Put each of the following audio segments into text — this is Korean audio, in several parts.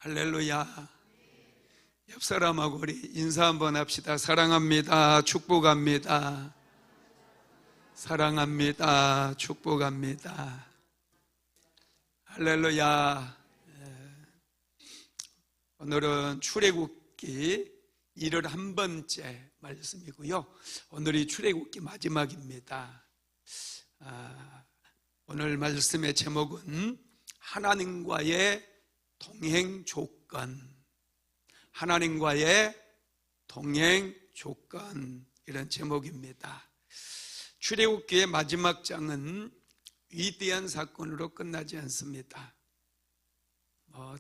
할렐루야. 옆 사람하고 우리 인사 한번 합시다. 사랑합니다. 축복합니다. 사랑합니다. 축복합니다. 할렐루야. 오늘은 출애굽기 71번째 말씀이고요. 오늘이 출애굽기 마지막입니다. 오늘 말씀의 제목은 하나님과의 동행 조건, 하나님과의 동행 조건, 이런 제목입니다. 출애굽기의 마지막 장은 위대한 사건으로 끝나지 않습니다.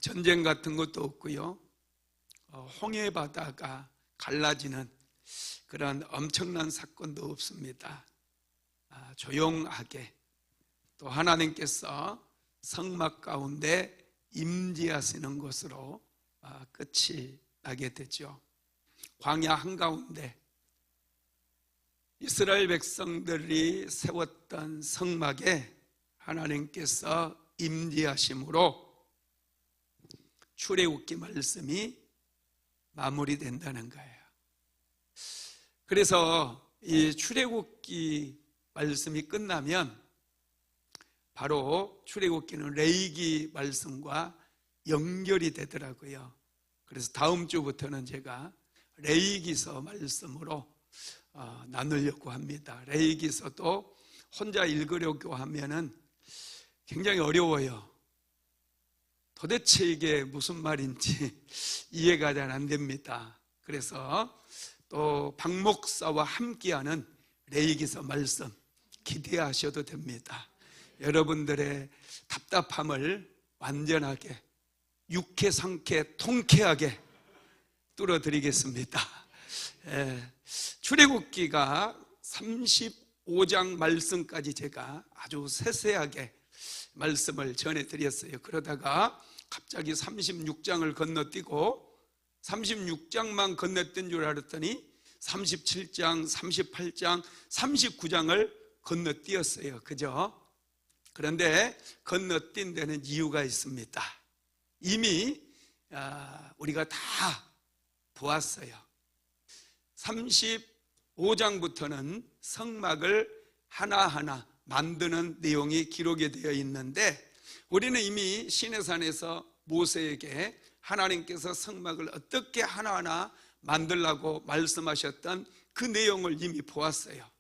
전쟁 같은 것도 없고요, 홍해 바다가 갈라지는 그런 엄청난 사건도 없습니다. 조용하게 또 하나님께서 성막 가운데 임재하시는 것으로 끝이 나게 되죠. 광야 한가운데 이스라엘 백성들이 세웠던 성막에 하나님께서 임재하심으로 출애굽기 말씀이 마무리된다는 거예요. 그래서 이 출애굽기 말씀이 끝나면 바로 출애굽기는 레위기 말씀과 연결이 되더라고요. 그래서 다음 주부터는 제가 레위기서 말씀으로 나누려고 합니다. 레위기서도 혼자 읽으려고 하면은 굉장히 어려워요. 도대체 이게 무슨 말인지 이해가 잘 안 됩니다. 그래서 또 박 목사와 함께하는 레위기서 말씀 기대하셔도 됩니다. 여러분들의 답답함을 완전하게 육회, 상쾌, 통쾌하게 뚫어드리겠습니다. 출애굽기가 35장 말씀까지 제가 아주 세세하게 말씀을 전해드렸어요. 그러다가 갑자기 36장을 건너뛰고 36장만 건너뛴 줄 알았더니 37장, 38장, 39장을 건너뛰었어요. 그죠? 그런데 건너뛴 데는 이유가 있습니다. 이미 우리가 다 보았어요. 35장부터는 성막을 하나하나 만드는 내용이 기록이 되어 있는데, 우리는 이미 시내산에서 모세에게 하나님께서 성막을 어떻게 하나하나 만들라고 말씀하셨던 그 내용을 이미 보았어요.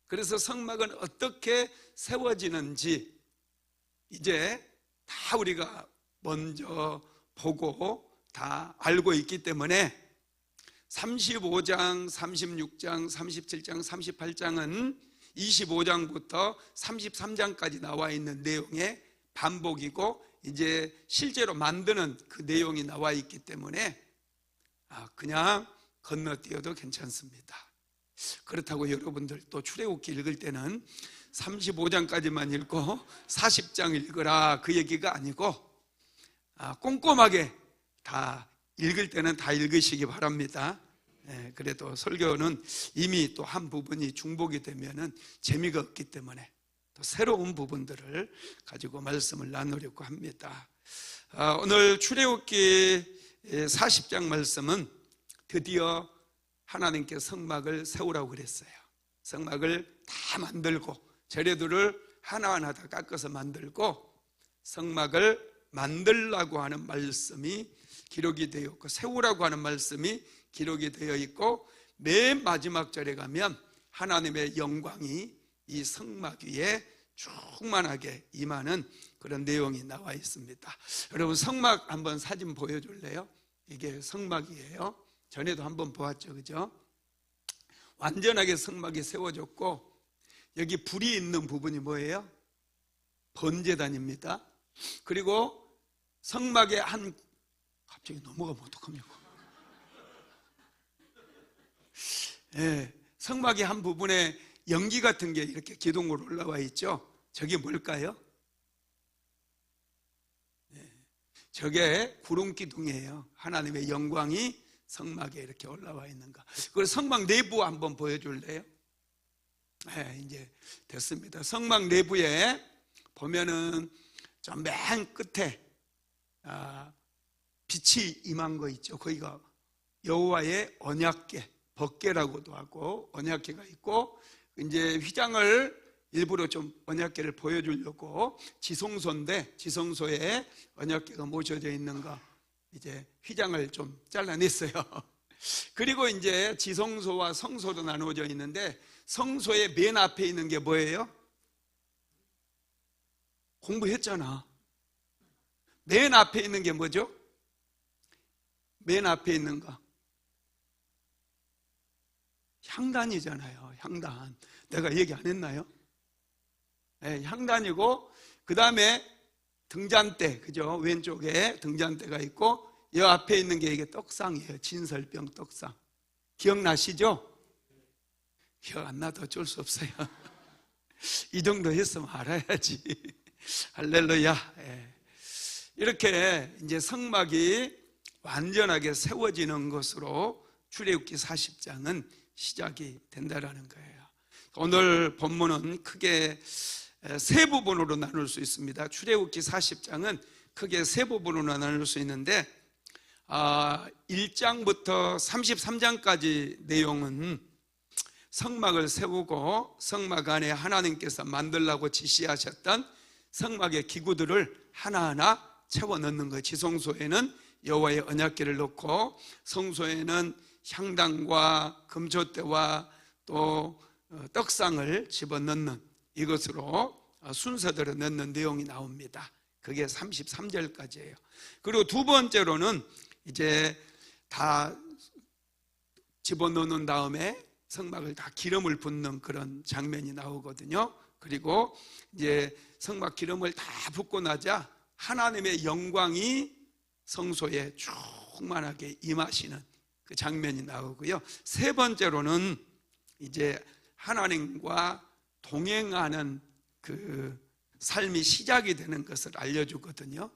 그래서 성막은 어떻게 세워지는지 이제 다 우리가 먼저 보고 다 알고 있기 때문에 35장, 36장, 37장, 38장은 25장부터 33장까지 나와 있는 내용의 반복이고, 이제 실제로 만드는 그 내용이 나와 있기 때문에 그냥 건너뛰어도 괜찮습니다. 그렇다고 여러분들 또 출애굽기 읽을 때는 35장까지만 읽고 40장 읽으라 그 얘기가 아니고 꼼꼼하게 다 읽을 때는 다 읽으시기 바랍니다. 그래도 설교는 이미 또 한 부분이 중복이 되면은 재미가 없기 때문에 또 새로운 부분들을 가지고 말씀을 나누려고 합니다. 오늘 출애굽기 40장 말씀은 드디어 하나님께 성막을 세우라고 그랬어요. 성막을 다 만들고 재료들을 하나하나 다 깎아서 만들고 성막을 만들라고 하는 말씀이 기록이 되어 있고, 세우라고 하는 말씀이 기록이 되어 있고, 맨 마지막 절에 가면 하나님의 영광이 이 성막 위에 충만하게 임하는 그런 내용이 나와 있습니다. 여러분, 성막 한번 사진 보여줄래요? 이게 성막이에요. 전에도 한번 보았죠, 그죠? 완전하게 성막이 세워졌고, 여기 불이 있는 부분이 뭐예요? 번제단입니다. 그리고 성막의 갑자기 넘어가면 어떡합니까? 성막의 한 부분에 연기 같은 게 이렇게 기둥으로 올라와 있죠. 저게 뭘까요? 저게 구름 기둥이에요. 하나님의 영광이 성막에 이렇게 올라와 있는 거. 그리고 성막 내부 한번 보여줄래요? 이제 됐습니다. 성막 내부에 보면은 저 맨 끝에 빛이 임한 거 있죠. 거기가 여호와의 언약궤, 법궤라고도 하고 언약궤가 있고, 이제 휘장을 일부러 좀 언약궤를 보여주려고 지성소인데, 지성소에 언약궤가 모셔져 있는가 이제 휘장을 좀 잘라냈어요. 그리고 이제 지성소와 성소로 나누어져 있는데, 성소의 맨 앞에 있는 게 뭐예요? 공부했잖아. 맨 앞에 있는 게 뭐죠? 맨 앞에 있는 거 향단이잖아요. 향단. 내가 얘기 안 했나요? 네, 향단이고, 그 다음에 등잔대, 그죠? 왼쪽에 등잔대가 있고, 이 앞에 있는 게 이게 떡상이에요. 진설병 떡상. 기억나시죠? 기억 안 나도 어쩔 수 없어요. 이 정도 했으면 알아야지. 할렐루야. 예. 이렇게 이제 성막이 완전하게 세워지는 것으로 출애굽기 40장은 시작이 된다라는 거예요. 오늘 본문은 크게 세 부분으로 나눌 수 있습니다. 출애굽기 40장은 크게 세 부분으로 나눌 수 있는데, 1장부터 33장까지 내용은 성막을 세우고 성막 안에 하나님께서 만들라고 지시하셨던 성막의 기구들을 하나하나 채워 넣는 거예요. 지성소에는 여호와의 언약궤를 넣고, 성소에는 향단과 금초대와 또 떡상을 집어넣는, 이것으로 순서대로 넣는 내용이 나옵니다. 그게 33절까지예요. 그리고 두 번째로는 이제 다 집어넣는 다음에 성막을 다 기름을 붓는 그런 장면이 나오거든요. 그리고 이제 성막 기름을 다 붓고 나자 하나님의 영광이 성소에 충만하게 임하시는 그 장면이 나오고요. 세 번째로는 이제 하나님과 동행하는 그 삶이 시작이 되는 것을 알려주거든요.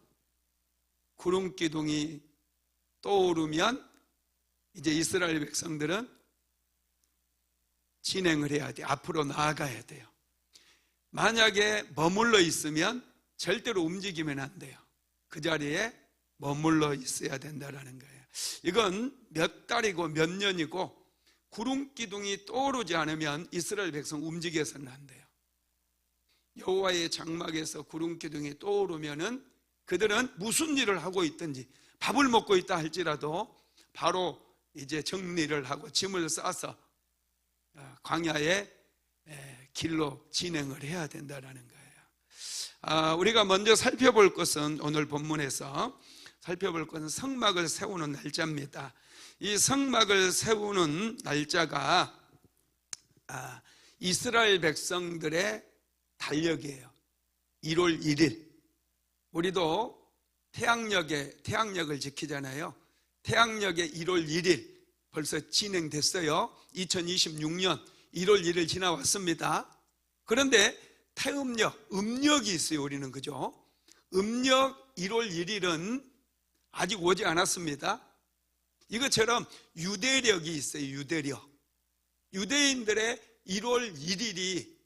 구름 기둥이 떠오르면 이제 이스라엘 백성들은 진행을 해야 돼요. 앞으로 나아가야 돼요. 만약에 머물러 있으면 절대로 움직이면 안 돼요. 그 자리에 머물러 있어야 된다는 거예요. 이건 몇 달이고 몇 년이고 구름 기둥이 떠오르지 않으면 이스라엘 백성 움직여서는 안 돼요. 여호와의 장막에서 구름 기둥이 떠오르면은 그들은 무슨 일을 하고 있든지, 밥을 먹고 있다 할지라도 바로 이제 정리를 하고 짐을 싸서 광야의 길로 진행을 해야 된다는 거예요. 우리가 먼저 살펴볼 것은, 오늘 본문에서 살펴볼 것은 성막을 세우는 날짜입니다. 이 성막을 세우는 날짜가 이스라엘 백성들의 달력이에요. 1월 1일. 우리도 태양력을 지키잖아요. 태양력의 1월 1일 벌써 진행됐어요. 2026년 1월 1일 지나왔습니다. 그런데 태음력, 음력이 있어요. 우리는, 그죠? 음력 1월 1일은 아직 오지 않았습니다. 이것처럼 유대력이 있어요. 유대력. 유대인들의 1월 1일이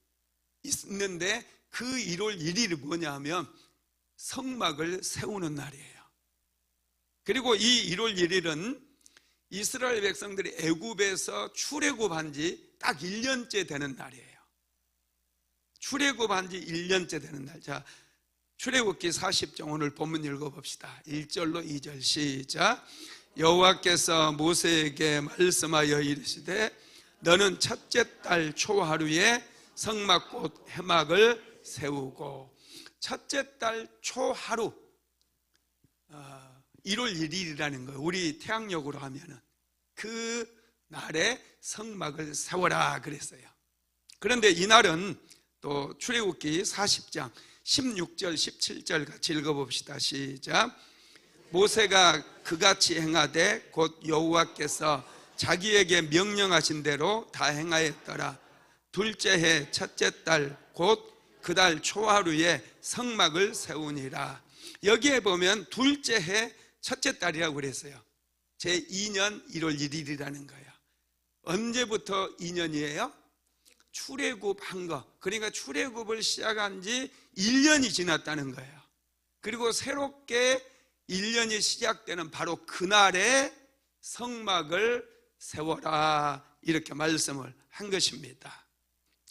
있는데, 그 1월 1일이 뭐냐 하면 성막을 세우는 날이에요. 그리고 이 1월 1일은 이스라엘 백성들이 애굽에서 출애굽한 지 딱 1년째 되는 날이에요. 출애굽한 지 1년째 되는 날. 자, 출애굽기 40장 오늘 본문 읽어봅시다. 1절로 2절 시작. 여호와께서 모세에게 말씀하여 이르시되 너는 첫째 달 초하루에 성막 곧 해막을 세우고, 첫째 달 초하루 1월 1일이라는 거예요. 우리 태양력으로 하면은 그 날에 성막을 세워라 그랬어요. 그런데 이날은 또 출애굽기 40장 16절 17절 같이 읽어봅시다. 시작. 모세가 그같이 행하되 곧 여호와께서 자기에게 명령하신 대로 다 행하였더라. 둘째 해 첫째 달 곧 그 달 초하루에 성막을 세우니라. 여기에 보면 둘째 해 첫째 달이라고 그랬어요. 제2년 1월 1일이라는 거예요. 언제부터 2년이에요? 출애굽한 거. 그러니까 출애굽을 시작한 지 1년이 지났다는 거예요. 그리고 새롭게 1년이 시작되는 바로 그날에 성막을 세워라 이렇게 말씀을 한 것입니다.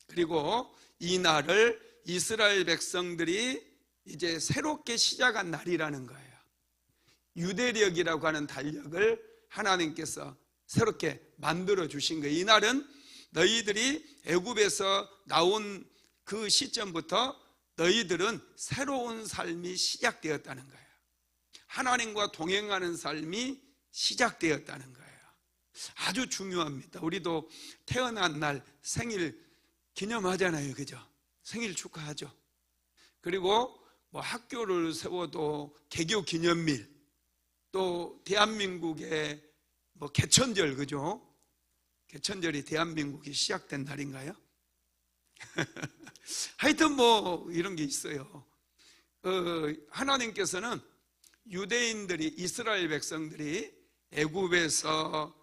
그리고 이 날을 이스라엘 백성들이 이제 새롭게 시작한 날이라는 거예요. 유대력이라고 하는 달력을 하나님께서 새롭게 만들어 주신 거예요. 이 날은 너희들이 애굽에서 나온 그 시점부터 너희들은 새로운 삶이 시작되었다는 거예요. 하나님과 동행하는 삶이 시작되었다는 거예요. 아주 중요합니다. 우리도 태어난 날 생일 기념하잖아요. 그죠? 생일 축하하죠. 그리고 뭐 학교를 세워도 개교 기념일, 또 대한민국의 뭐 개천절, 그죠? 개천절이 대한민국이 시작된 날인가요? 하여튼 뭐 이런 게 있어요. 하나님께서는 유대인들이, 이스라엘 백성들이 애굽에서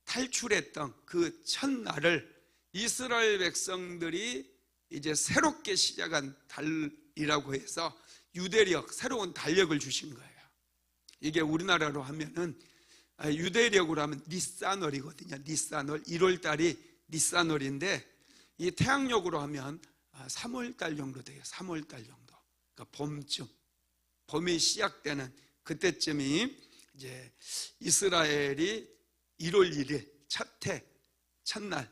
탈출했던 그 첫날을 이스라엘 백성들이 이제 새롭게 시작한 달이라고 해서 유대력, 새로운 달력을 주신 거예요. 이게 우리나라로 하면은, 유대력으로 하면 니산월이거든요. 니산월, 1월 달이 니산월인데, 이 태양력으로 하면 3월 달 정도 돼요. 3월 달 정도. 그러니까 봄쯤, 봄이 시작되는 그때쯤이 이제 이스라엘이 1월 1일 첫날이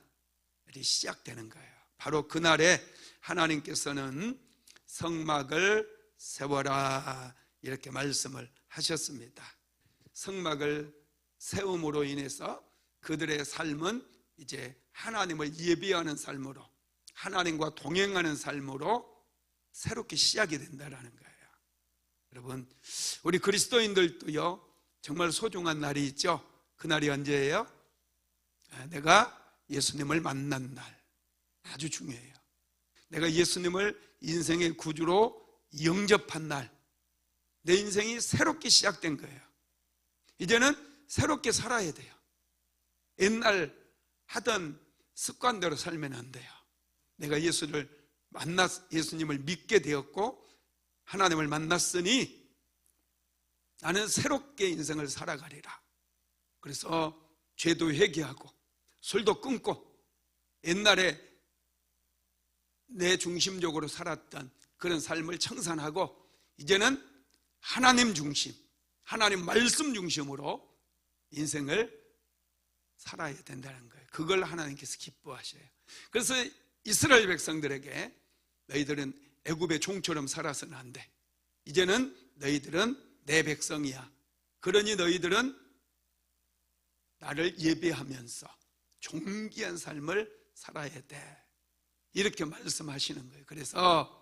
시작되는 거예요. 바로 그날에 하나님께서는 성막을 세워라 이렇게 말씀을 하셨습니다. 성막을 세움으로 인해서 그들의 삶은 이제 하나님을 예비하는 삶으로, 하나님과 동행하는 삶으로 새롭게 시작이 된다는 거예요. 여러분, 우리 그리스도인들도요, 정말 소중한 날이 있죠. 그날이 언제예요? 내가 예수님을 만난 날. 아주 중요해요. 내가 예수님을 인생의 구주로 영접한 날, 내 인생이 새롭게 시작된 거예요. 이제는 새롭게 살아야 돼요. 옛날 하던 습관대로 살면 안 돼요. 내가 예수님을 믿게 되었고 하나님을 만났으니 나는 새롭게 인생을 살아가리라. 그래서 죄도 회개하고 술도 끊고 옛날에 내 중심적으로 살았던 그런 삶을 청산하고 이제는 하나님 중심, 하나님 말씀 중심으로 인생을 살아야 된다는 거예요. 그걸 하나님께서 기뻐하셔요. 그래서 이스라엘 백성들에게 너희들은 애굽의 종처럼 살아서는 안 돼. 이제는 너희들은 내 백성이야. 그러니 너희들은 나를 예배하면서 존귀한 삶을 살아야 돼. 이렇게 말씀하시는 거예요. 그래서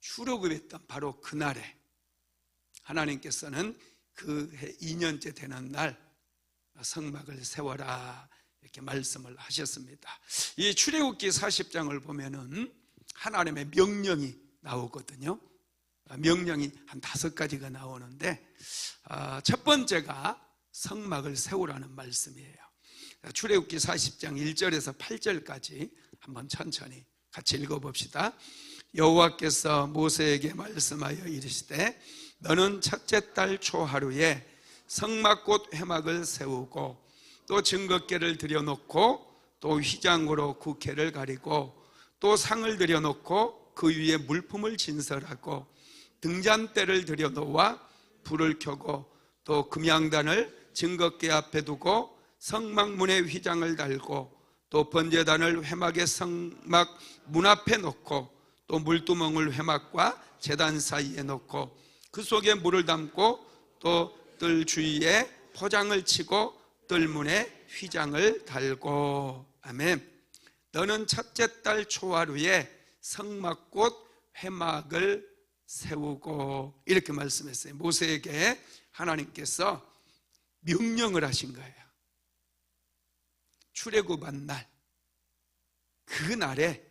출애굽했던 바로 그날에 하나님께서는 그 해 2년째 되는 날 성막을 세워라 이렇게 말씀을 하셨습니다. 이 출애굽기 40장을 보면은 하나님의 명령이 나오거든요. 명령이 한 5가지가 나오는데 첫 번째가 성막을 세우라는 말씀이에요. 출애굽기 40장 1절에서 8절까지 한번 천천히 같이 읽어봅시다. 여호와께서 모세에게 말씀하여 이르시되 너는 첫째 달 초하루에 성막꽃 회막을 세우고 또 증거궤를 들여놓고 또 휘장으로 국회를 가리고 또 상을 들여놓고 그 위에 물품을 진설하고 등잔대를 들여놓아 불을 켜고 또 금양단을 증거궤 앞에 두고 성막문에 휘장을 달고 또 번제단을 회막의 성막 문 앞에 놓고 또 물두멍을 회막과 제단 사이에 놓고 그 속에 물을 담고 또 뜰 주위에 포장을 치고 뜰문에 휘장을 달고. 아멘. 너는 첫째 달 초하루에 성막꽃 회막을 세우고 이렇게 말씀했어요. 모세에게 하나님께서 명령을 하신 거예요. 출애굽한 날, 그 날에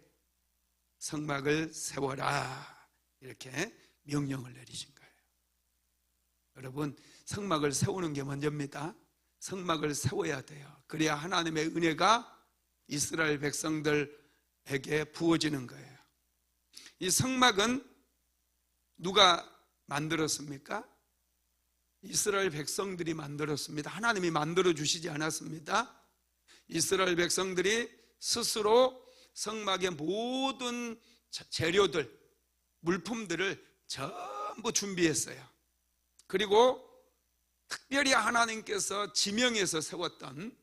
성막을 세워라 이렇게 명령을 내리신 거예요. 여러분, 성막을 세우는 게 먼저입니다. 성막을 세워야 돼요. 그래야 하나님의 은혜가 이스라엘 백성들에게 부어지는 거예요. 이 성막은 누가 만들었습니까? 이스라엘 백성들이 만들었습니다. 하나님이 만들어 주시지 않았습니다. 이스라엘 백성들이 스스로 성막의 모든 재료들, 물품들을 전부 준비했어요. 그리고 특별히 하나님께서 지명해서 세웠던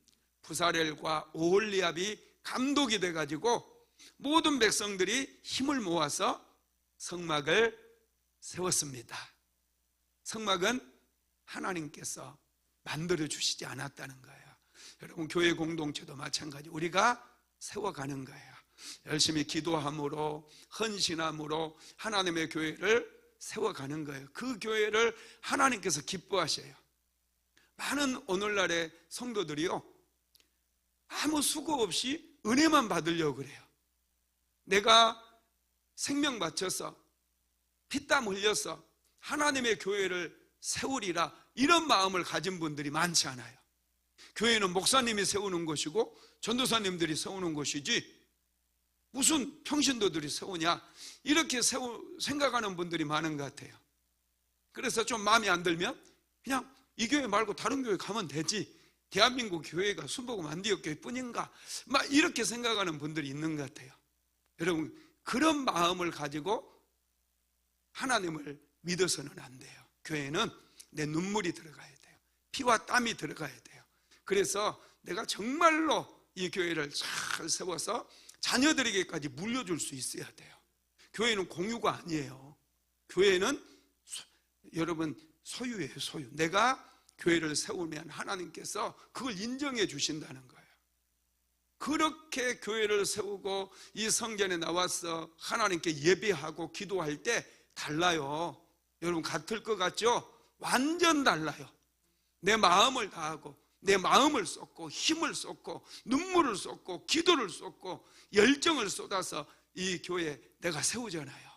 부사렐과 오홀리압이 감독이 돼가지고 모든 백성들이 힘을 모아서 성막을 세웠습니다. 성막은 하나님께서 만들어 주시지 않았다는 거예요. 여러분, 교회 공동체도 마찬가지, 우리가 세워가는 거예요. 열심히 기도함으로, 헌신함으로 하나님의 교회를 세워가는 거예요. 그 교회를 하나님께서 기뻐하셔요. 많은 오늘날의 성도들이요, 아무 수고 없이 은혜만 받으려고 그래요. 내가 생명 바쳐서 피땀 흘려서 하나님의 교회를 세우리라, 이런 마음을 가진 분들이 많지 않아요. 교회는 목사님이 세우는 것이고 전도사님들이 세우는 것이지 무슨 평신도들이 세우냐, 이렇게 생각하는 분들이 많은 것 같아요. 그래서 좀 마음에 안 들면 그냥 이 교회 말고 다른 교회 가면 되지, 대한민국 교회가 순복음 안디옥 교회뿐인가, 막 이렇게 생각하는 분들이 있는 것 같아요. 여러분, 그런 마음을 가지고 하나님을 믿어서는 안 돼요. 교회는 내 눈물이 들어가야 돼요. 피와 땀이 들어가야 돼요. 그래서 내가 정말로 이 교회를 잘 세워서 자녀들에게까지 물려줄 수 있어야 돼요. 교회는 공유가 아니에요. 교회는 여러분 소유예요, 소유. 내가 교회를 세우면 하나님께서 그걸 인정해 주신다는 거예요. 그렇게 교회를 세우고 이 성전에 나와서 하나님께 예배하고 기도할 때 달라요. 여러분, 같을 것 같죠? 완전 달라요. 내 마음을 다하고 내 마음을 쏟고 힘을 쏟고 눈물을 쏟고 기도를 쏟고 열정을 쏟아서 이 교회 내가 세우잖아요.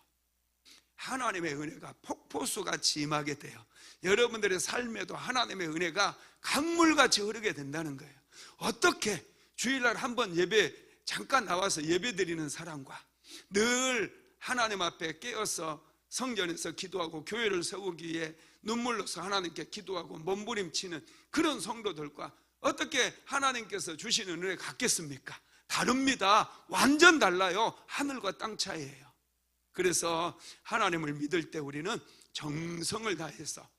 하나님의 은혜가 폭포수같이 임하게 돼요. 여러분들의 삶에도 하나님의 은혜가 강물같이 흐르게 된다는 거예요. 어떻게 주일날 한번 예배 잠깐 나와서 예배 드리는 사람과 늘 하나님 앞에 깨어서 성전에서 기도하고 교회를 세우기 위해 눈물로서 하나님께 기도하고 몸부림치는 그런 성도들과 어떻게 하나님께서 주시는 은혜 같겠습니까? 다릅니다. 완전 달라요. 하늘과 땅 차이예요. 그래서 하나님을 믿을 때 우리는 정성을 다해서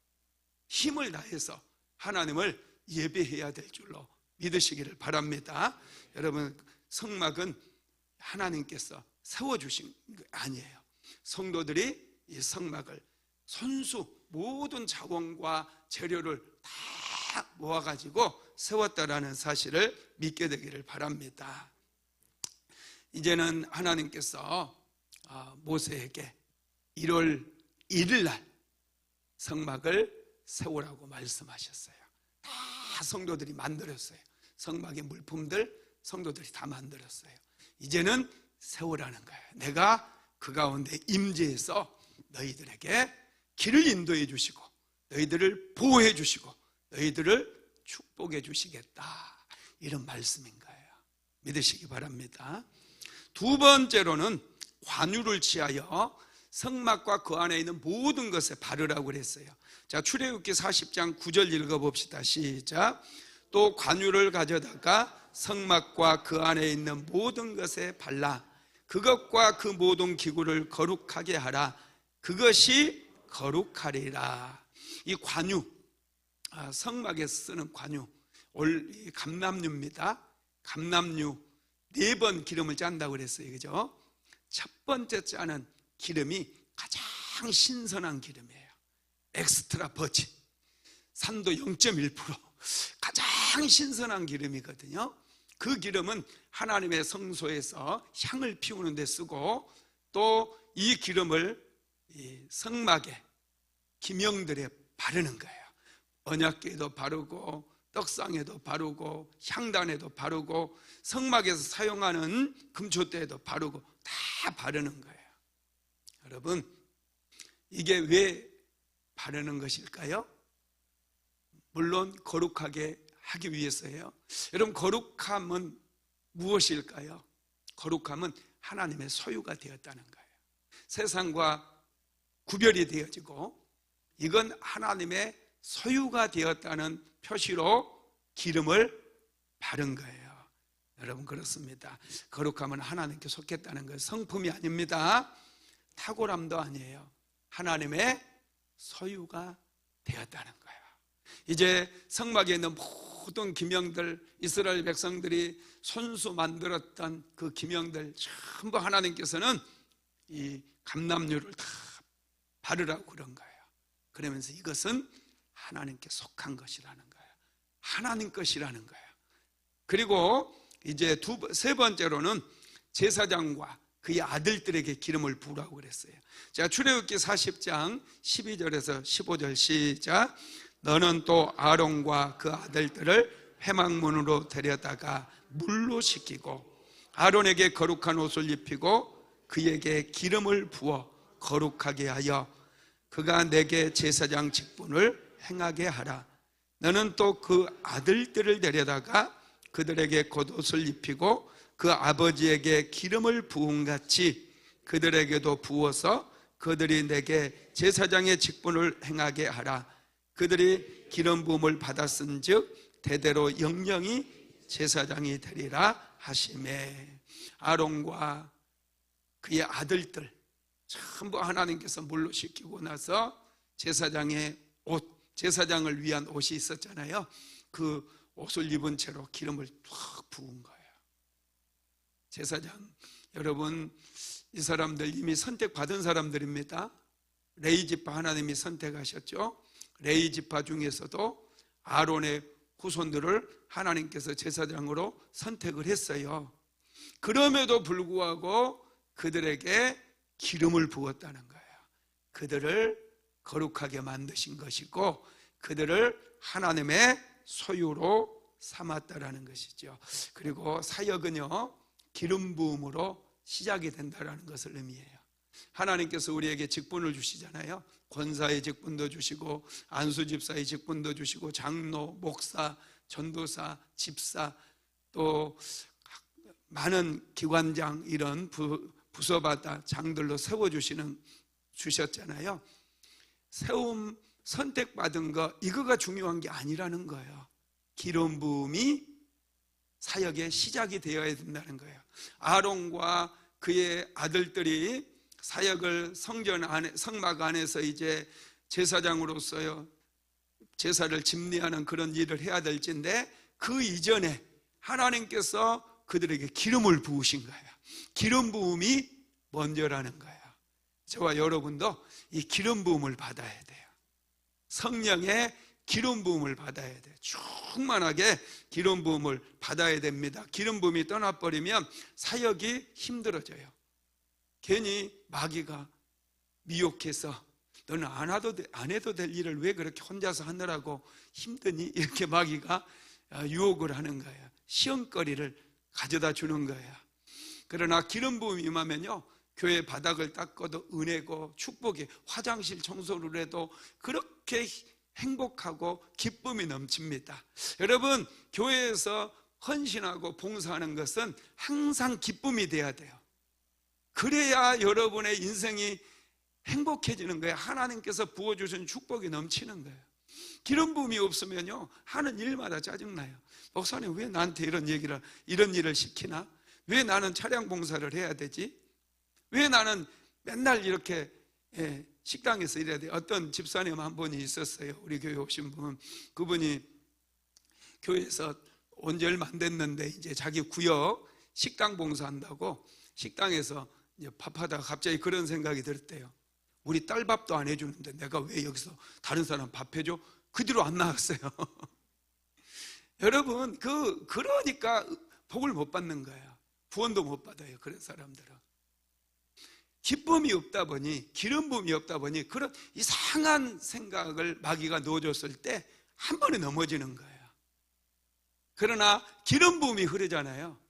힘을 다해서 하나님을 예배해야 될 줄로 믿으시기를 바랍니다. 여러분, 성막은 하나님께서 세워주신 게 아니에요. 성도들이 이 성막을 손수 모든 자원과 재료를 다 모아가지고 세웠다라는 사실을 믿게 되기를 바랍니다. 이제는 하나님께서 모세에게 1월 1일 날 성막을 세우라고 말씀하셨어요. 다 성도들이 만들었어요. 성막의 물품들 성도들이 다 만들었어요. 이제는 세우라는 거예요. 내가 그 가운데 임재해서 너희들에게 길을 인도해 주시고 너희들을 보호해 주시고 너희들을 축복해 주시겠다, 이런 말씀인 거예요. 믿으시기 바랍니다. 두 번째로는 관유를 취하여 성막과 그 안에 있는 모든 것에 바르라고 그랬어요. 자, 출애굽기 40장 9절 읽어봅시다. 시작. 또 관유를 가져다가 성막과 그 안에 있는 모든 것에 발라 그것과 그 모든 기구를 거룩하게 하라. 그것이 거룩하리라. 이 관유, 성막에 쓰는 관유, 감람유입니다. 감람유 4번 기름을 짠다고 그랬어요. 그죠? 첫 번째 짜는 기름이 가장 신선한 기름이에요. 엑스트라 버진, 산도 0.1%, 가장 신선한 기름이거든요. 그 기름은 하나님의 성소에서 향을 피우는 데 쓰고, 또 이 기름을 이 성막에 기명들에 바르는 거예요. 언약궤에도 바르고 떡상에도 바르고 향단에도 바르고 성막에서 사용하는 금초대에도 바르고 다 바르는 거예요. 여러분, 이게 왜 바르는 것일까요? 물론 거룩하게 하기 위해서예요. 여러분, 거룩함은 무엇일까요? 거룩함은 하나님의 소유가 되었다는 거예요. 세상과 구별이 되어지고 이건 하나님의 소유가 되었다는 표시로 기름을 바른 거예요. 여러분, 그렇습니다. 거룩함은 하나님께 속했다는 것은 성품이 아닙니다. 탁월함도 아니에요. 하나님의 소유가 되었다는 거예요. 이제 성막에 있는 모든 기명들, 이스라엘 백성들이 손수 만들었던 그 기명들 전부 하나님께서는 이 감람류를 다 바르라고 그런 거예요. 그러면서 이것은 하나님께 속한 것이라는 거예요. 하나님 것이라는 거예요. 그리고 이제 세 번째로는 제사장과 그의 아들들에게 기름을 부으라고 그랬어요. 자, 출애굽기 40장 12절에서 15절 시작. 너는 또 아론과 그 아들들을 회막문으로 데려다가 물로 씻기고 아론에게 거룩한 옷을 입히고 그에게 기름을 부어 거룩하게 하여 그가 내게 제사장 직분을 행하게 하라. 너는 또 그 아들들을 데려다가 그들에게 겉옷을 입히고 그 아버지에게 기름을 부음같이 그들에게도 부어서 그들이 내게 제사장의 직분을 행하게 하라. 그들이 기름 부음을 받았은즉 대대로 영영이 제사장이 되리라 하시매. 아론과 그의 아들들 전부 하나님께서 물로 씻기고 나서 제사장의 옷, 제사장을 위한 옷이 있었잖아요. 그 옷을 입은 채로 기름을 확 부은 거예요. 제사장, 여러분, 이 사람들 이미 선택받은 사람들입니다. 레위 지파 하나님이 선택하셨죠. 레위 지파 중에서도 아론의 후손들을 하나님께서 제사장으로 선택을 했어요. 그럼에도 불구하고 그들에게 기름을 부었다는 거예요. 그들을 거룩하게 만드신 것이고 그들을 하나님의 소유로 삼았다라는 것이죠. 그리고 사역은요, 기름 부음으로 시작이 된다라는 것을 의미해요. 하나님께서 우리에게 직분을 주시잖아요. 권사의 직분도 주시고 안수집사의 직분도 주시고 장로, 목사, 전도사, 집사, 또 많은 기관장, 이런 부서마다 장들로 주셨잖아요. 세움, 선택받은 거, 이거가 중요한 게 아니라는 거예요. 기름 부음이 사역의 시작이 되어야 된다는 거예요. 아론과 그의 아들들이 사역을 성전 안에, 성막 안에서 이제 제사장으로서요, 제사를 집례하는 그런 일을 해야 될진데 그 이전에 하나님께서 그들에게 기름을 부으신 거예요. 기름 부음이 먼저라는 거예요. 저와 여러분도 이 기름 부음을 받아야 돼요. 성령의 기름 부음을 받아야 돼요. 충만하게 기름 부음을 받아야 됩니다. 기름 부음이 떠나버리면 사역이 힘들어져요. 괜히 마귀가 미혹해서 너는 안 해도 될 일을 왜 그렇게 혼자서 하느라고 힘드니? 이렇게 마귀가 유혹을 하는 거예요. 시험거리를 가져다 주는 거예요. 그러나 기름 부음이 임하면요, 교회 바닥을 닦아도 은혜고 축복이, 화장실 청소를 해도 그렇게 행복하고 기쁨이 넘칩니다. 여러분, 교회에서 헌신하고 봉사하는 것은 항상 기쁨이 돼야 돼요. 그래야 여러분의 인생이 행복해지는 거예요. 하나님께서 부어주신 축복이 넘치는 거예요. 기름 부음이 없으면요, 하는 일마다 짜증나요. 목사님, 왜 나한테 이런 일을 시키나? 왜 나는 차량 봉사를 해야 되지? 왜 나는 맨날 이렇게 식당에서 일해야 돼? 어떤 집사님 한 분이 있었어요. 우리 교회 오신 분. 그분이 교회에서 온 지 얼마 안 됐는데 이제 자기 구역 식당 봉사한다고 식당에서 이제 밥하다가 갑자기 그런 생각이 들었대요. 우리 딸 밥도 안 해주는데 내가 왜 여기서 다른 사람 밥 해줘? 그 뒤로 안 나갔어요. 여러분, 그러니까 복을 못 받는 거예요. 구원도 못 받아요. 그런 사람들은. 기쁨이 없다 보니, 기름 부음이 없다 보니 그런 이상한 생각을 마귀가 넣어줬을 때 한 번에 넘어지는 거예요. 그러나 기름 부음이 흐르잖아요.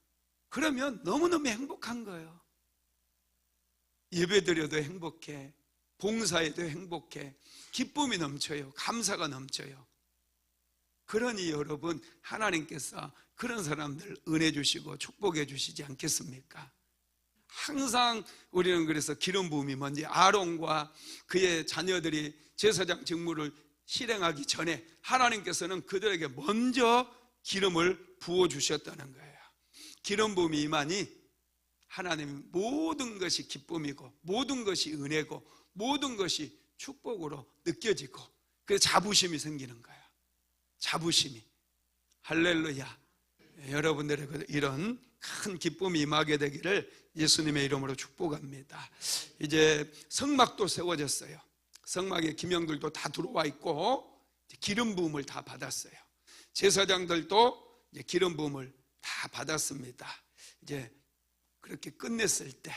그러면 너무너무 행복한 거예요. 예배드려도 행복해, 봉사에도 행복해, 기쁨이 넘쳐요. 감사가 넘쳐요. 그러니 여러분, 하나님께서 그런 사람들 은혜 주시고 축복해 주시지 않겠습니까? 항상 우리는 그래서 기름 부음이 뭔지, 아론과 그의 자녀들이 제사장 직무를 실행하기 전에 하나님께서는 그들에게 먼저 기름을 부어주셨다는 거예요. 기름 부음이 임하니 하나님 모든 것이 기쁨이고 모든 것이 은혜고 모든 것이 축복으로 느껴지고, 그래서 자부심이 생기는 거예요. 자부심이. 할렐루야. 여러분들의 이런 큰 기쁨이 임하게 되기를 예수님의 이름으로 축복합니다. 이제 성막도 세워졌어요. 성막에 기명들도 다 들어와 있고 기름 부음을 다 받았어요. 제사장들도 이제 기름 부음을 다 받았습니다. 이제 그렇게 끝냈을 때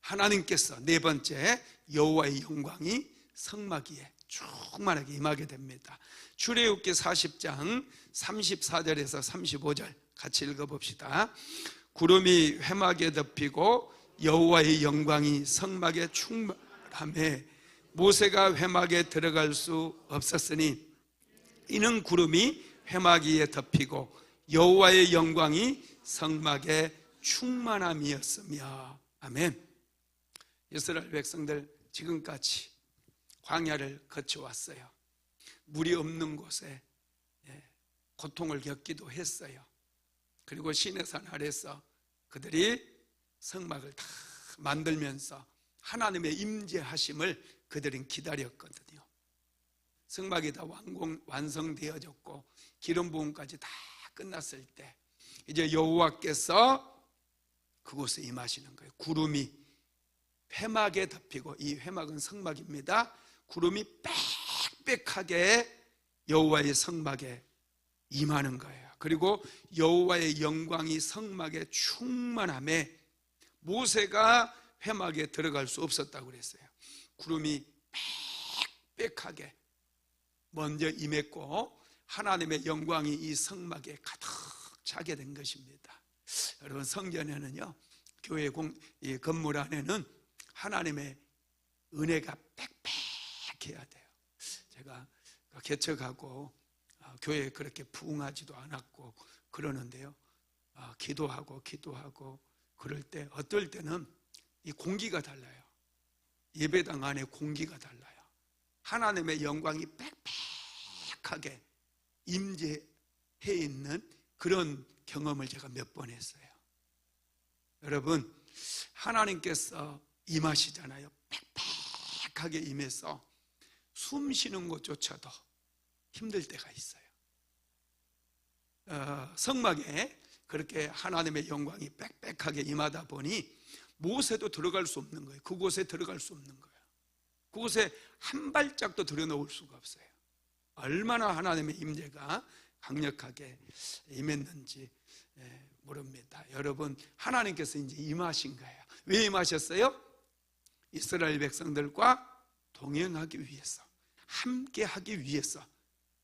하나님께서 네 번째 여호와의 영광이 성막 위에 충만하게 임하게 됩니다. 출애굽기 40장 34절에서 35절 같이 읽어봅시다. 구름이 회막에 덮이고 여호와의 영광이 성막에 충만하며 모세가 회막에 들어갈 수 없었으니 이는 구름이 회막 위에 덮이고 여호와의 영광이 성막에 충만함이었으며. 아멘. 이스라엘 백성들 지금까지 광야를 거쳐왔어요. 물이 없는 곳에 고통을 겪기도 했어요. 그리고 시내산 아래서 그들이 성막을 다 만들면서 하나님의 임재하심을 그들은 기다렸거든요. 성막이 다 완성되어졌고 기름 부음까지 다 끝났을 때 이제 여호와께서 그곳에 임하시는 거예요. 구름이 회막에 덮이고, 이 회막은 성막입니다. 구름이 빽빽하게 여호와의 성막에 임하는 거예요. 그리고 여호와의 영광이 성막에 충만함에 모세가 회막에 들어갈 수 없었다고 그랬어요. 구름이 빽빽하게 먼저 임했고 하나님의 영광이 이 성막에 가득 차게 된 것입니다. 여러분, 성전에는요, 교회 이 건물 안에는 하나님의 은혜가 빽빽해야 돼요. 제가 개척하고 교회에 그렇게 부응하지도 않았고 그러는데요, 기도하고 그럴 때 어떨 때는 이 공기가 달라요. 예배당 안에 공기가 달라요. 하나님의 영광이 빽빽하게 임재해 있는 그런 경험을 제가 몇 번 했어요. 여러분, 하나님께서 임하시잖아요. 빽빽하게 임해서 숨 쉬는 것조차도 힘들 때가 있어요. 성막에 그렇게 하나님의 영광이 빽빽하게 임하다 보니 모세도 들어갈 수 없는 거예요. 그곳에 들어갈 수 없는 거예요. 그곳에 한 발짝도 들여놓을 수가 없어요. 얼마나 하나님의 임재가 강력하게 임했는지 모릅니다. 여러분, 하나님께서 이제 임하신 거예요. 왜 임하셨어요? 이스라엘 백성들과 동행하기 위해서, 함께 하기 위해서,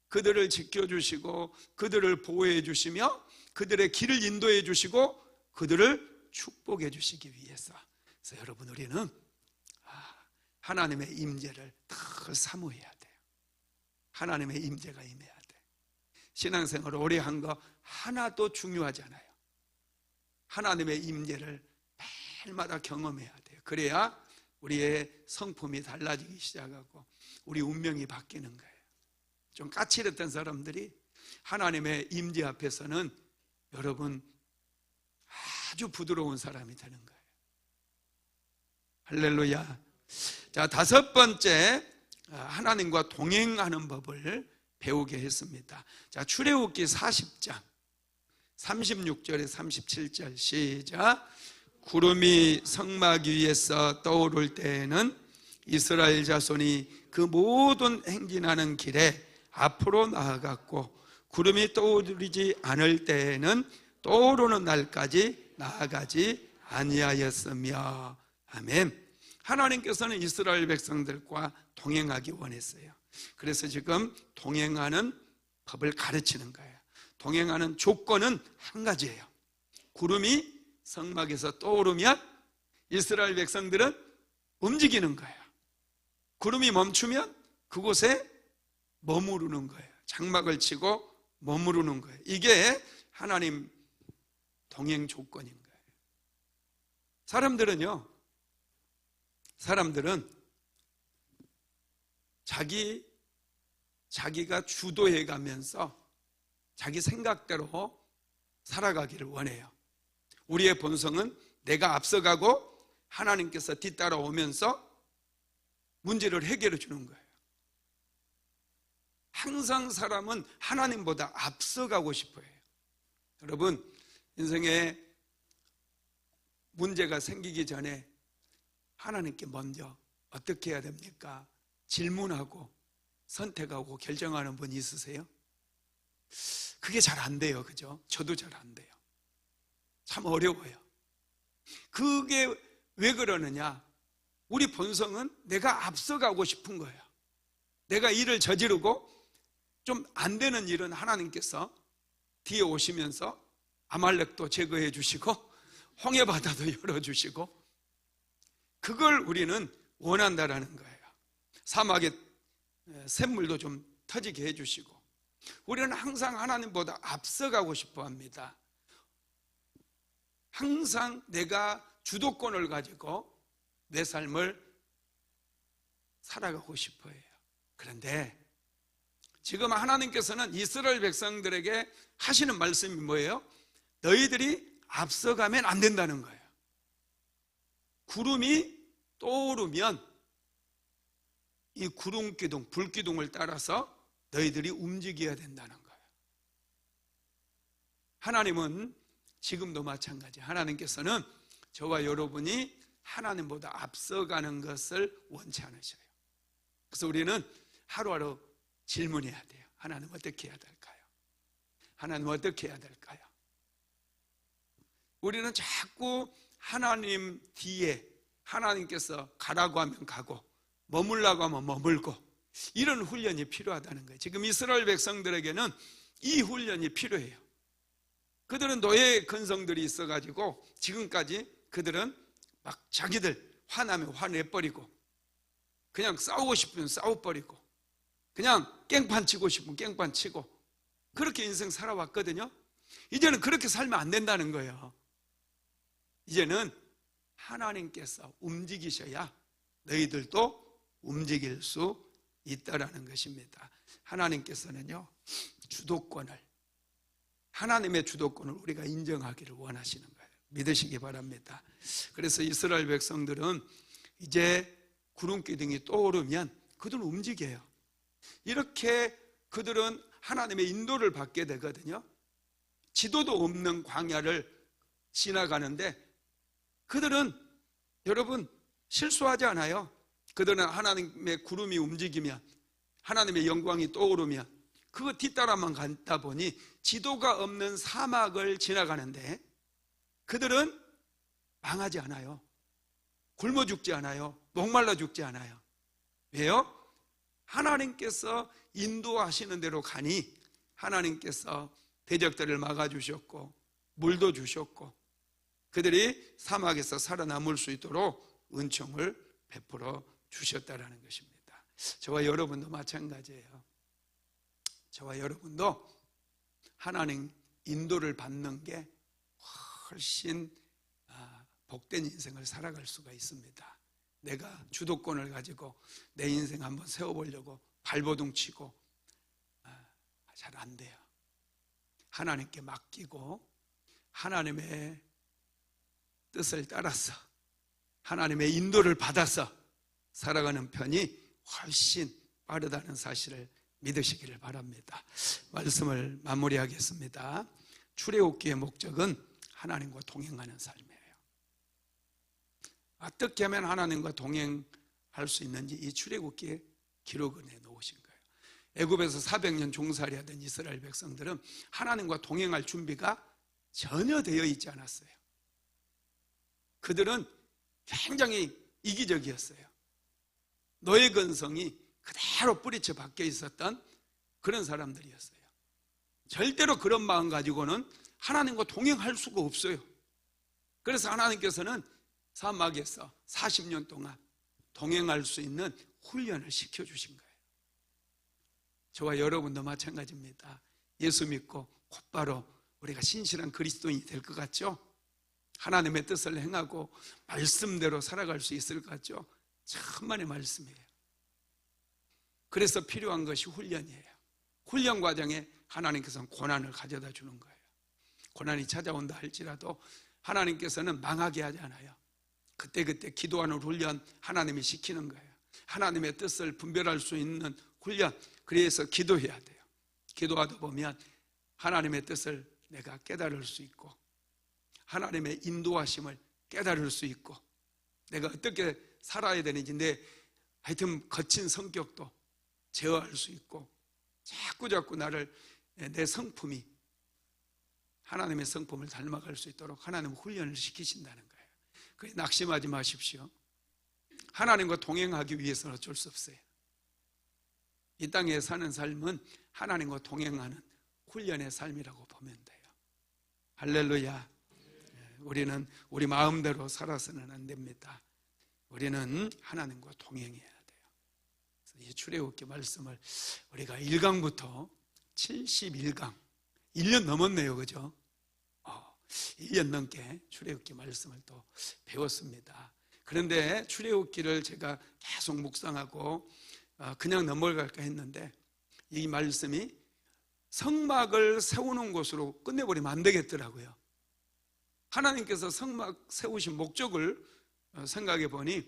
그들을 지켜주시고 그들을 보호해 주시며 그들의 길을 인도해 주시고 그들을 축복해 주시기 위해서. 그래서 여러분, 우리는 하나님의 임재를 더 사모해야 돼요. 하나님의 임재가 임해야 돼. 신앙생활 오래 한 거 하나도 중요하지 않아요. 하나님의 임재를 매일마다 경험해야 돼요. 그래야 우리의 성품이 달라지기 시작하고 우리 운명이 바뀌는 거예요. 좀 까칠했던 사람들이 하나님의 임재 앞에서는 여러분 아주 부드러운 사람이 되는 거예요. 할렐루야. 자, 다섯 번째, 하나님과 동행하는 법을 배우게 했습니다. 자, 출애굽기 40장 36절에 37절 시작. 구름이 성막 위에서 떠오를 때에는 이스라엘 자손이 그 모든 행진하는 길에 앞으로 나아갔고, 구름이 떠오르지 않을 때에는 떠오르는 날까지 나아가지 아니하였으며. 아멘. 하나님께서는 이스라엘 백성들과 동행하기 원했어요. 그래서 지금 동행하는 법을 가르치는 거예요. 동행하는 조건은 한 가지예요. 구름이 성막에서 떠오르면 이스라엘 백성들은 움직이는 거예요. 구름이 멈추면 그곳에 머무르는 거예요. 장막을 치고 머무르는 거예요. 이게 하나님 동행 조건인 거예요. 사람들은 자기가 주도해 가면서 자기 생각대로 살아가기를 원해요. 우리의 본성은 내가 앞서가고 하나님께서 뒤따라오면서 문제를 해결해 주는 거예요. 항상 사람은 하나님보다 앞서가고 싶어요. 여러분, 인생에 문제가 생기기 전에 하나님께 먼저 어떻게 해야 됩니까? 질문하고 선택하고 결정하는 분이 있으세요? 그게 잘 안 돼요. 그죠? 저도 잘 안 돼요. 참 어려워요. 그게 왜 그러느냐? 우리 본성은 내가 앞서가고 싶은 거예요. 내가 일을 저지르고 좀 안 되는 일은 하나님께서 뒤에 오시면서 아말렉도 제거해 주시고 홍해바다도 열어주시고 그걸 우리는 원한다라는 거예요. 사막에 샘물도 좀 터지게 해주시고 우리는 항상 하나님보다 앞서가고 싶어 합니다. 항상 내가 주도권을 가지고 내 삶을 살아가고 싶어 해요. 그런데 지금 하나님께서는 이스라엘 백성들에게 하시는 말씀이 뭐예요? 너희들이 앞서가면 안 된다는 거예요. 구름이 떠오르면 이 구름기둥, 불기둥을 따라서 너희들이 움직여야 된다는 거예요. 하나님은 지금도 마찬가지. 하나님께서는 저와 여러분이 하나님보다 앞서가는 것을 원치 않으셔요. 그래서 우리는 하루하루 질문해야 돼요. 하나님 어떻게 해야 될까요? 하나님 어떻게 해야 될까요? 우리는 자꾸 하나님 뒤에 하나님께서 가라고 하면 가고 머물라고 하면 머물고 이런 훈련이 필요하다는 거예요. 지금 이스라엘 백성들에게는 이 훈련이 필요해요. 그들은 노예 근성들이 있어가지고 지금까지 그들은 막 자기들 화나면 화내버리고 그냥 싸우고 싶으면 싸워버리고 그냥 깽판 치고 싶으면 깽판 치고 그렇게 인생 살아왔거든요. 이제는 그렇게 살면 안 된다는 거예요. 이제는 하나님께서 움직이셔야 너희들도 움직일 수 있다라는 것입니다. 하나님께서는요, 하나님의 주도권을 우리가 인정하기를 원하시는 거예요. 믿으시기 바랍니다. 그래서 이스라엘 백성들은 이제 구름기둥이 떠오르면 그들은 움직여요. 이렇게 그들은 하나님의 인도를 받게 되거든요. 지도도 없는 광야를 지나가는데 그들은 여러분 실수하지 않아요. 그들은 하나님의 구름이 움직이면 하나님의 영광이 떠오르면 그거 뒤따라만 가다 보니 지도가 없는 사막을 지나가는데 그들은 망하지 않아요. 굶어 죽지 않아요. 목말라 죽지 않아요. 왜요? 하나님께서 인도하시는 대로 가니 하나님께서 대적들을 막아주셨고 물도 주셨고 그들이 사막에서 살아남을 수 있도록 은총을 베풀어 주셨다라는 것입니다. 저와 여러분도 마찬가지예요. 저와 여러분도 하나님 인도를 받는 게 훨씬 복된 인생을 살아갈 수가 있습니다. 내가 주도권을 가지고 내 인생 한번 세워보려고 발버둥 치고 잘 안 돼요. 하나님께 맡기고 하나님의 뜻을 따라서 하나님의 인도를 받아서 살아가는 편이 훨씬 빠르다는 사실을 믿으시기를 바랍니다. 말씀을 마무리하겠습니다. 출애굽기의 목적은 하나님과 동행하는 삶이에요. 어떻게 하면 하나님과 동행할 수 있는지 이 출애굽기에 기록을 내놓으신 거예요. 애굽에서 400년 종살이 하던 이스라엘 백성들은 하나님과 동행할 준비가 전혀 되어 있지 않았어요. 그들은 굉장히 이기적이었어요. 노예 근성이 그대로 뿌리쳐 박혀 있었던 그런 사람들이었어요. 절대로 그런 마음 가지고는 하나님과 동행할 수가 없어요. 그래서 하나님께서는 사막에서 40년 동안 동행할 수 있는 훈련을 시켜주신 거예요. 저와 여러분도 마찬가지입니다. 예수 믿고 곧바로 우리가 신실한 그리스도인이 될 것 같죠? 하나님의 뜻을 행하고 말씀대로 살아갈 수 있을 것 같죠? 천만의 말씀이에요. 그래서 필요한 것이 훈련이에요. 훈련 과정에 하나님께서는 고난을 가져다 주는 거예요. 고난이 찾아온다 할지라도 하나님께서는 망하게 하지 않아요. 그때그때 기도하는 훈련 하나님이 시키는 거예요. 하나님의 뜻을 분별할 수 있는 훈련. 그래서 기도해야 돼요. 기도하다 보면 하나님의 뜻을 내가 깨달을 수 있고, 하나님의 인도하심을 깨달을 수 있고, 내가 어떻게 살아야 되는지 내 하여튼 거친 성격도 제어할 수 있고, 자꾸 나를 내 성품이 하나님의 성품을 닮아갈 수 있도록 하나님은 훈련을 시키신다는 거예요. 그래, 낙심하지 마십시오. 하나님과 동행하기 위해서는 어쩔 수 없어요. 이 땅에 사는 삶은 하나님과 동행하는 훈련의 삶이라고 보면 돼요. 할렐루야. 우리는 우리 마음대로 살아서는 안 됩니다. 우리는 하나님과 동행해야 돼요. 이 출애굽기 말씀을 우리가 1강부터 71강 1년 넘었네요, 그죠? 1년 넘게 출애굽기 말씀을 또 배웠습니다. 그런데 출애굽기를 제가 계속 묵상하고 그냥 넘어갈까 했는데, 이 말씀이 성막을 세우는 곳으로 끝내버리면 안 되겠더라고요. 하나님께서 성막 세우신 목적을 생각해 보니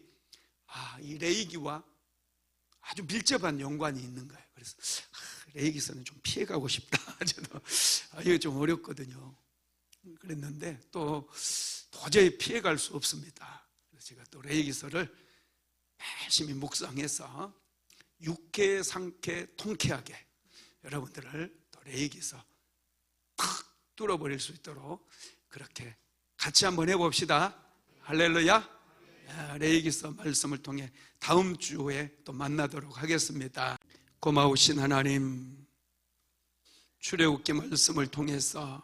이 레위기와 아주 밀접한 연관이 있는 거예요. 그래서 레위기서는 좀 피해가고 싶다. 저도 이게 좀 어렵거든요. 그랬는데 또 도저히 피해갈 수 없습니다. 그래서 제가 또 레위기서를 열심히 묵상해서 육회, 상쾌, 통쾌하게 여러분들을 또 레위기서 탁 뚫어버릴 수 있도록 그렇게 같이 한번 해봅시다. 할렐루야. 레위기서 말씀을 통해 다음 주에 또 만나도록 하겠습니다. 고마우신 하나님, 출애굽기 말씀을 통해서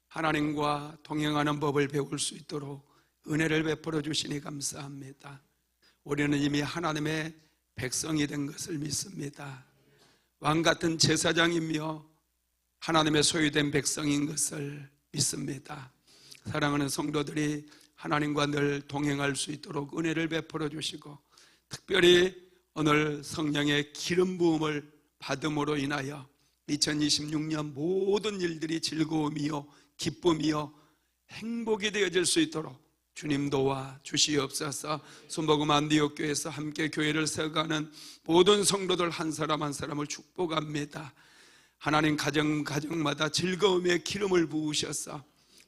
하나님과 동행하는 법을 배울 수 있도록 은혜를 베풀어 주시니 감사합니다. 우리는 이미 하나님의 백성이 된 것을 믿습니다. 왕같은 제사장이며 하나님의 소유된 백성인 것을 믿습니다. 사랑하는 성도들이 하나님과 늘 동행할 수 있도록 은혜를 베풀어 주시고, 특별히 오늘 성령의 기름 부음을 받음으로 인하여 2026년 모든 일들이 즐거움이요 기쁨이요 행복이 되어질 수 있도록 주님 도와 주시옵소서. 순복음 안디옥교회에서 함께 교회를 세워가는 모든 성도들 한 사람 한 사람을 축복합니다. 하나님 가정마다 즐거움의 기름을 부으셔서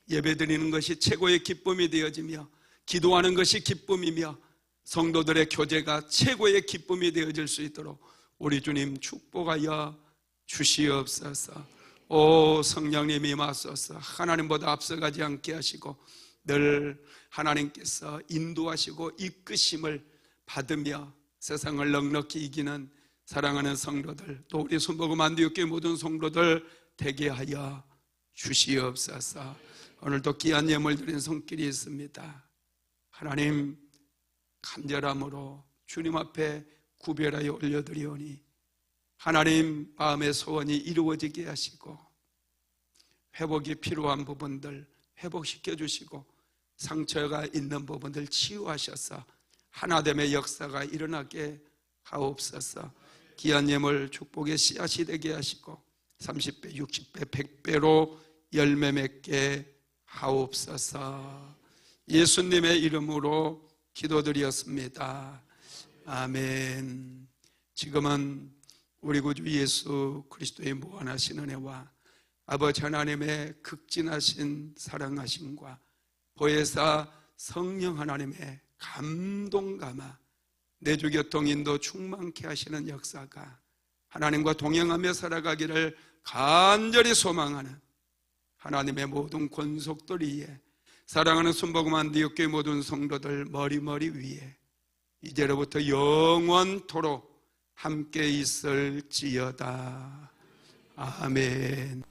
예배드리는 것이 최고의 기쁨이 되어지며, 기도하는 것이 기쁨이며, 성도들의 교제가 최고의 기쁨이 되어질 수 있도록 우리 주님 축복하여 주시옵소서. 오 성령님 임하소서. 하나님보다 앞서가지 않게 하시고 늘 하나님께서 인도하시고 이끄심을 받으며 세상을 넉넉히 이기는 사랑하는 성도들, 또 우리 순복음 안디옥교회 모든 성도들 되게 하여 주시옵소서. 오늘도 귀한 예물 드린 손길이 있습니다. 하나님, 간절함으로 주님 앞에 구별하여 올려드리오니 하나님 마음의 소원이 이루어지게 하시고, 회복이 필요한 부분들 회복시켜 주시고, 상처가 있는 부분들 치유하셔서 하나됨의 역사가 일어나게 하옵소서. 귀한 예물 축복의 씨앗이 되게 하시고 30배, 60배, 100배로 열매 맺게 하옵소서. 예수님의 이름으로 기도드렸습니다. 아멘. 지금은 우리 구주 예수 그리스도의 무한하신 은혜와 아버지 하나님의 극진하신 사랑하심과 보혜사 성령 하나님의 감동 감화, 내주 교통 인도 충만케 하시는 역사가 하나님과 동행하며 살아가기를 간절히 소망하는 하나님의 모든 권속들 위에, 사랑하는 순복음 안디옥교회 모든 성도들 머리 위에 이제로부터 영원토록 함께 있을지어다. 아멘.